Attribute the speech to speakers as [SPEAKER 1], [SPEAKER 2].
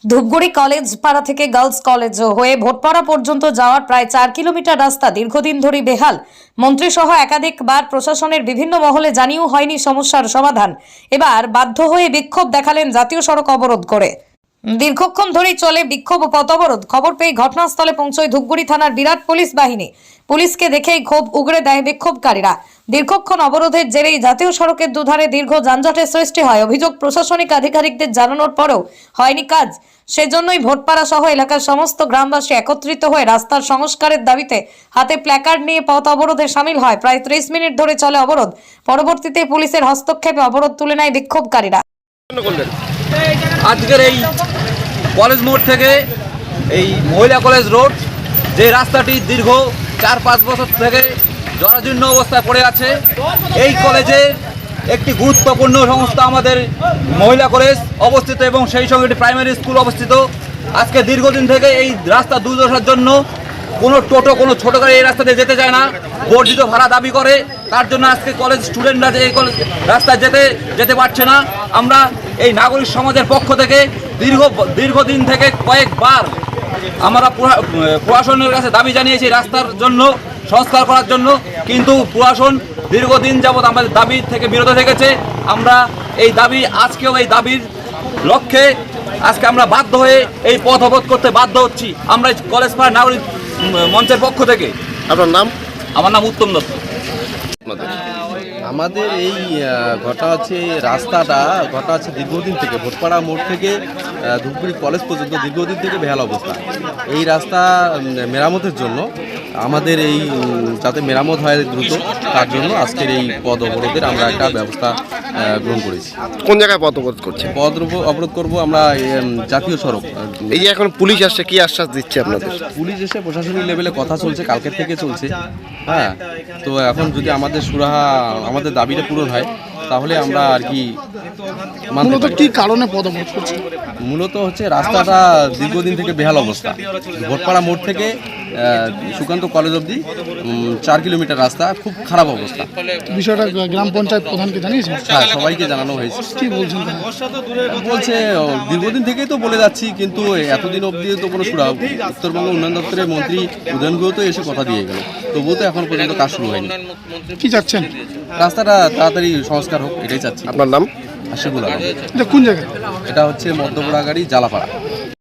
[SPEAKER 1] Dhupguri college পাড়া থেকে girls college হয়ে ভোটপাড়া পর্যন্ত যাওয়ার প্রায় 4 কিলোমিটার রাস্তা দীর্ঘদিন ধরে বেহাল। মন্ত্রী সহ একাধিকবার প্রশাসনের বিভিন্ন মহলে জানিয়েও হয়নি সমস্যার সমাধান। এবার বাধ্য হয়ে বিক্ষোভ দেখালেন জাতীয় সড়ক অবরোধ করে। দীর্ঘক্ষণ ধরেই চলে বিক্ষোভ ও পথ অবরোধ। খবর পেয়ে ঘটনাস্থলে পৌঁছয় ধূপগুড়ি থানার বিরাট পুলিশ বাহিনী। পুলিশকে দেখেই ক্ষোভ উগরে দেয় বিক্ষোভকারীরা। দীর্ঘক্ষণ অবরোধের জেরেই জাতীয় সড়কের দুধারে দীর্ঘ যানজটের সৃষ্টি হয়। অভিযোগ, প্রশাসনিক আধিকারিকদের জানানোর পরেও হয়নি কাজ। সেজন্যই ভোটপাড়া সহ এলাকার সমস্ত গ্রামবাসী একত্রিত হয়ে রাস্তার সংস্কারের দাবিতে হাতে প্ল্যাকার্ড নিয়ে পথ অবরোধে সামিল হয়। প্রায় 30 মিনিট ধরে চলে অবরোধ। পরবর্তীতে পুলিশের হস্তক্ষেপে অবরোধ তুলে নেয় বিক্ষোভকারীরা।
[SPEAKER 2] আজকের এই কলেজ মোড় থেকে এই মহিলা কলেজ রোড, যে রাস্তাটি দীর্ঘ 4-5 বছর থেকে জরাজীর্ণ অবস্থায় পড়ে আছে, এই কলেজের একটি গুরুত্বপূর্ণ সংস্থা আমাদের মহিলা কলেজ অবস্থিত এবং সেই সঙ্গে একটি প্রাইমারি স্কুল অবস্থিত। আজকে দীর্ঘদিন থেকে এই রাস্তা দুর্দশার জন্য কোনো টোটো, কোনো ছোটো গাড়ি এই রাস্তাতে যেতে চায় না, বর্ধিত ভাড়া দাবি করে। তার জন্য আজকে কলেজ স্টুডেন্টরা যে এই কলেজ রাস্তায় যেতে পারছে না। আমরা এই নাগরিক সমাজের পক্ষ থেকে দীর্ঘদিন থেকে কয়েকবার আমরা প্রশাসনের কাছে দাবি জানিয়েছি রাস্তার জন্য, সংস্কার করার জন্য, কিন্তু প্রশাসন দীর্ঘদিন যাবৎ আমাদের দাবি থেকে বিরত থেকেছে। আমরা আজকেও এই দাবির লক্ষ্যে আজকে আমরা বাধ্য হয়ে এই পথ অবরোধ করতে বাধ্য হচ্ছি। আমরা কলেজ পাড়া নাগরিক মঞ্চের পক্ষ থেকে।
[SPEAKER 3] আপনার নাম?
[SPEAKER 2] আমার নাম উত্তম দত্ত।
[SPEAKER 3] আমাদের এই রাস্তাটা দীর্ঘদিন থেকে ভোটপাড়া মোড় থেকে ধূপগুড়ি কলেজ পর্যন্ত দীর্ঘদিন থেকে বেহাল অবস্থা। এই রাস্তা মেরামতের জন্য আমাদের যাতে মেরামত হয় দ্রুত, তার জন্য আজকের এই পথ অবরোধের আমরা একটা ব্যবস্থা গ্রহণ করেছি।
[SPEAKER 4] কোন জায়গায় পথ অবরোধ করছে?
[SPEAKER 3] পথ অবরোধ করব আমরা জাতীয় সড়ক।
[SPEAKER 4] এই যে এখন পুলিশ আসছে, কি আশ্বাস দিচ্ছে আপনাদের?
[SPEAKER 3] পুলিশ এসে প্রশাসনিক লেভেলে কথা চলছে, কালকের থেকে চলছে। হ্যাঁ, তো এখন যদি আমাদের দাবিটা পূরণ হয় তাহলে আমরা আর কি
[SPEAKER 5] মূলত কি কারণে পথ অবরোধ করছে?
[SPEAKER 3] মূলত হচ্ছে রাস্তাটা দীর্ঘদিন থেকে বেহাল অবস্থা। ভোটপাড়া মোড় থেকে সুকান্ত কলেজ অবধি 4 কিলোমিটার রাস্তা খুব খারাপ অবস্থা।
[SPEAKER 5] বিষয়টা গ্রাম পঞ্চায়েত প্রধানকে জানিয়েছেন?
[SPEAKER 3] হ্যাঁ, সবাইকে জানানো হয়েছে।
[SPEAKER 5] কি বলছেন?
[SPEAKER 3] বলছে দীর্ঘদিন থেকেই তো বলে যাচ্ছি, কিন্তু এতদিন অবধি তো কোনো সুরা। উত্তরবঙ্গ উন্নয়ন দপ্তরের মন্ত্রী উদয়ন গুহ তো এসে কথা দিয়ে গেল, তবুও তো এখন পর্যন্ত কাজ শুরু হয়নি।
[SPEAKER 5] কি চাচ্ছেন?
[SPEAKER 3] রাস্তাটা তাড়াতাড়ি সংস্কার হোক, এটাই চাচ্ছি।
[SPEAKER 4] আপনার নাম?
[SPEAKER 3] আশিকুল আলম।
[SPEAKER 5] এটা কোন জায়গায়?
[SPEAKER 3] এটা হচ্ছে মধ্যপাড়া গাড়ি, জালাপাড়া।